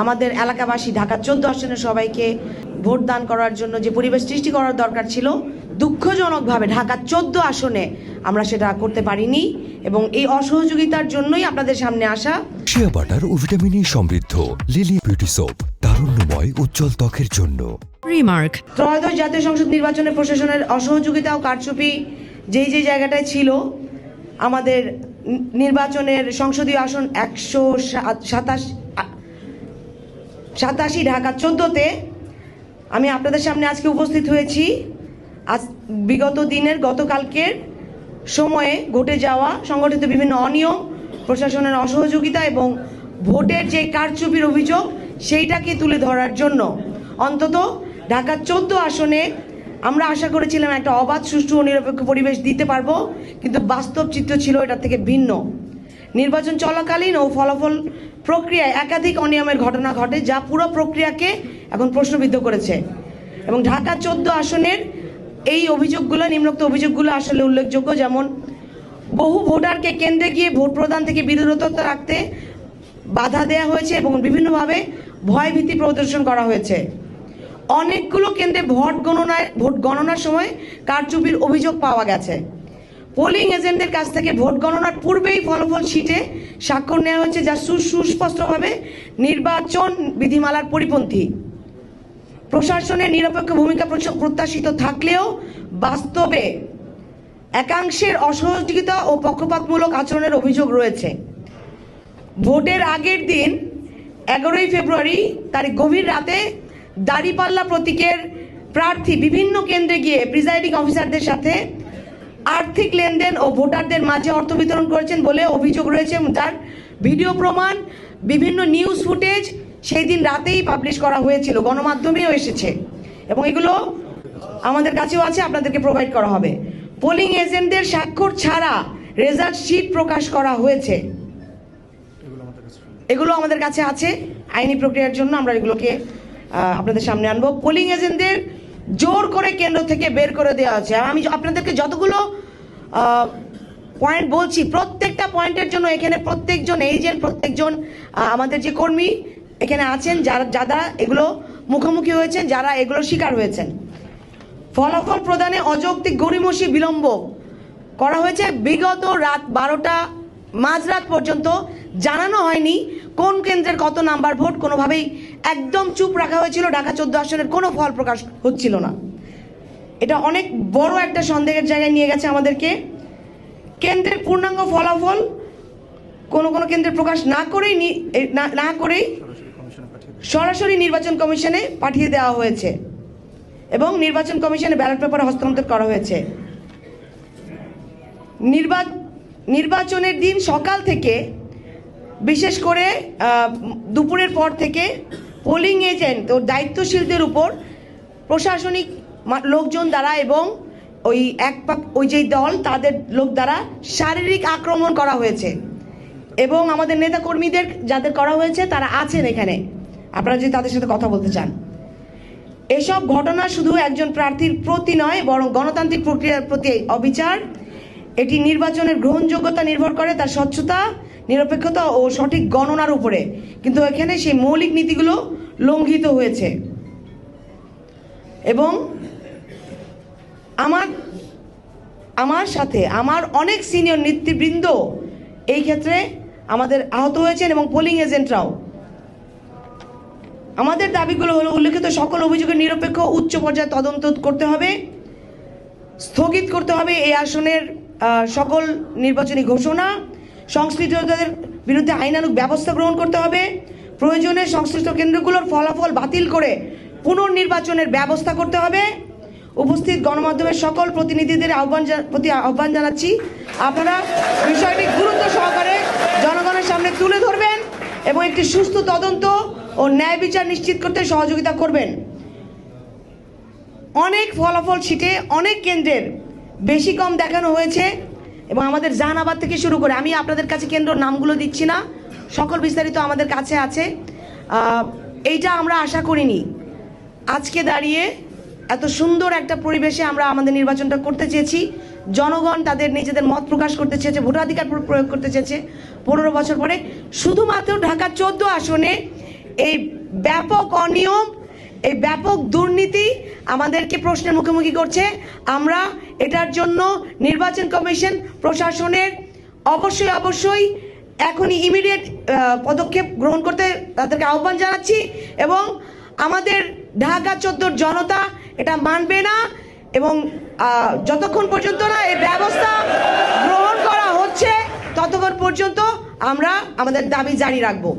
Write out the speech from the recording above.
আমাদের এলাকাবাসী ঢাকা 14 আসনের সবাইকে ভোট দান করার জন্য যে পরিবেশ সৃষ্টি করার দরকার ছিল, দুঃখজনকভাবে ঢাকা 14 আসনে আমরা সেটা করতে পারিনি এবং এই অসহযোগিতার জন্যই আপনাদের সামনে আসা। শিয়া বাটার ও ভিটামিন সমৃদ্ধ লিলি বিউটি সোপ, তারুণ্যময় উজ্জ্বল ত্বকের জন্য। রিমার্ক, ত্রয়োদশ জাতীয় সংসদ নির্বাচনে প্রশাসনের অসহযোগিতা ও কারচুপি যেই জায়গাটায় ছিল, আমাদের নির্বাচনের সংসদীয় আসন 187 ঢাকা 14তে আমি আপনাদের সামনে আজকে উপস্থিত হয়েছি। আজ বিগত দিনের গতকালকের সময়ে ঘটে যাওয়া সংগঠিত বিভিন্ন অনিয়ম, প্রশাসনের অসহযোগিতা এবং ভোটের যে কারচুপির অভিযোগ সেইটাকে তুলে ধরার জন্য অন্তত ঢাকা 14 আসনে আমরা আশা করেছিলাম একটা অবাধ, সুষ্ঠু ও নিরপেক্ষ পরিবেশ দিতে পারবো, কিন্তু বাস্তব চিত্র ছিল এটা থেকে ভিন্ন। নির্বাচন চলাকালীন ও ফলাফল প্রক্রিয়ায় একাধিক অনিয়মের ঘটনা ঘটে, যা পুরো প্রক্রিয়াকে এখন প্রশ্নবিদ্ধ করেছে। এবং ঢাকা 14 আসনের এই অভিযোগগুলো, নিম্নোক্ত অভিযোগগুলো আসলে উল্লেখযোগ্য। যেমন, বহু ভোটারকে কেন্দ্রে গিয়ে ভোট প্রদান থেকে বিরত রাখতে বাধা দেওয়া হয়েছে এবং বিভিন্নভাবে ভয়ভীতি প্রদর্শন করা হয়েছে। অনেকগুলো কেন্দ্রে ভোট গণনার সময় কারচুপির অভিযোগ পাওয়া গেছে। পোলিং এজেন্টদের কাছ থেকে ভোট গণনার পূর্বেই ফলাফল শিটে স্বাক্ষর নেওয়া হয়েছে, যা সুস্পষ্টভাবে নির্বাচন বিধিমালার পরিপন্থী। প্রশাসনের নিরপেক্ষ ভূমিকা প্রত্যাশিত থাকলেও বাস্তবে একাংশের অসহযোগিতা ও পক্ষপাতমূলক আচরণের অভিযোগ রয়েছে। ভোটের আগের দিন 11ই ফেব্রুয়ারি তারিখ গভীর রাতে দাঁড়িপাল্লা প্রতীকের প্রার্থী বিভিন্ন কেন্দ্রে গিয়ে প্রিজাইডিং অফিসারদের সাথে আর্থিক লেনদেন ও ভোটারদের মাঝে অর্থ বিতরণ করেছেন বলে অভিযোগ রয়েছে। তার ভিডিও প্রমাণ, বিভিন্ন নিউজ ফুটেজ সেই দিন রাতেই পাবলিশ করা হয়েছিল, গণমাধ্যমেও এসেছে এবং এগুলো আমাদের কাছেও আছে, আপনাদেরকে প্রোভাইড করা হবে। পোলিং এজেন্টদের স্বাক্ষর ছাড়া রেজাল্ট শিট প্রকাশ করা হয়েছে, এগুলো আমাদের কাছে আছে। আইনি প্রক্রিয়ার জন্য আমরা এগুলোকে আপনাদের সামনে আনবো। পোলিং এজেন্টদের জোর করে কেন্দ্র থেকে বের করে দেওয়া হচ্ছে। আমি আপনাদেরকে যতগুলো পয়েন্ট বলছি, প্রত্যেকটা পয়েন্টের জন্য এখানে প্রত্যেকজন এজেন্ট, প্রত্যেকজন আমাদের যে কর্মী এখানে আছেন, যারা এগুলো মুখোমুখি হয়েছেন, যারা এগুলো শিকার হয়েছেন। ফলাফল প্রদানে অযৌক্তিক গড়িমসি বিলম্ব করা হয়েছে। বিগত রাত 12টা মাঝরাত পর্যন্ত জানানো হয়নি কোন কেন্দ্রের কত নাম্বার ভোট, কোনোভাবেই একদম চুপ রাখা হয়েছিল। ঢাকা 14 আসনের কোনো ফল প্রকাশ হচ্ছিল না। এটা অনেক বড় একটা সন্দেহের জায়গায় নিয়ে গেছে আমাদেরকে। কেন্দ্রের পূর্ণাঙ্গ ফলাফল কোনো কেন্দ্রে প্রকাশ না করেই সরাসরি নির্বাচন কমিশনে পাঠিয়ে দেওয়া হয়েছে এবং নির্বাচন কমিশনে ব্যালট পেপারে হস্তান্তর করা হয়েছে। নির্বাচনের দিন সকাল থেকে, বিশেষ করে দুপুরের পর থেকে পোলিং এজেন্ট ও দায়িত্বশীলদের উপর প্রশাসনিক লোকজন দ্বারা এবং ওই যে দল তাদের লোক দ্বারা শারীরিক আক্রমণ করা হয়েছে এবং আমাদের নেতা কর্মীদের যাদের করা হয়েছে তারা আছেন এখানে, আপনারা যদি তাদের সাথে কথা বলতে চান। এসব ঘটনা শুধু একজন প্রার্থীর প্রতি নয়, বরং গণতান্ত্রিক প্রক্রিয়ার প্রতি অবিচার। এটি নির্বাচনের গ্রহণযোগ্যতা নির্ভর করে তার স্বচ্ছতা, নিরপেক্ষতা ও সঠিক গণনার উপরে, কিন্তু এখানে সেই মৌলিক নীতিগুলো লঙ্ঘিত হয়েছে। এবং আমার সাথে আমার অনেক সিনিয়র নেতৃবৃন্দ এই ক্ষেত্রে আমাদের আহত হয়েছেন এবং পোলিং এজেন্টরাও। আমাদের দাবিগুলো হলো, উল্লেখিত সকল অভিযোগের নিরপেক্ষ উচ্চ পর্যায়ে তদন্ত করতে হবে, স্থগিত করতে হবে এই আসনের সকল নির্বাচনী ঘোষণা, সংশ্লিষ্টদের বিরুদ্ধে আইনানুগ ব্যবস্থা গ্রহণ করতে হবে, প্রয়োজনে সংশ্লিষ্ট কেন্দ্রগুলোর ফলাফল বাতিল করে পুনর্নির্বাচনের ব্যবস্থা করতে হবে। উপস্থিত গণমাধ্যমের সকল প্রতিনিধিদের আহ্বান জানাচ্ছি, আপনারা বিষয়টি গুরুত্ব সহকারে জনগণের সামনে তুলে ধরবেন এবং একটি সুস্থ তদন্ত ও ন্যায় বিচার নিশ্চিত করতে সহযোগিতা করবেন। অনেক ফলাফল শিটে অনেক কেন্দ্রের বেশি কম দেখানো হয়েছে এবং আমাদের জাহানাবাদ থেকে শুরু করে, আমি আপনাদের কাছে কেন্দ্রের নামগুলো দিচ্ছি না, সকল বিস্তারিত আমাদের কাছে আছে। এইটা আমরা আশা করিনি। আজকে দাঁড়িয়ে এত সুন্দর একটা পরিবেশে আমরা আমাদের নির্বাচনটা করতে চেয়েছি। জনগণ তাদের নিজেদের মত প্রকাশ করতে চেয়েছে, ভোটাধিকার প্রয়োগ করতে চেয়েছে 15 বছর পরে। শুধুমাত্র ঢাকা 14 আসনে এই ব্যাপক অনিয়ম, এই ব্যাপক দুর্নীতি আমাদেরকে প্রশ্নের মুখোমুখি করছে। আমরা এটার জন্য নির্বাচন কমিশন প্রশাসনের অবশ্যই এখনই ইমিডিয়েট পদক্ষেপ গ্রহণ করতে তাদেরকে আহ্বান জানাচ্ছি, এবং আমাদের ঢাকা 14 জনতা এটা মানবে না, এবং যতক্ষণ পর্যন্ত না এই ব্যবস্থা গ্রহণ করা হচ্ছে ততক্ষণ পর্যন্ত আমরা আমাদের দাবি জারি রাখবো।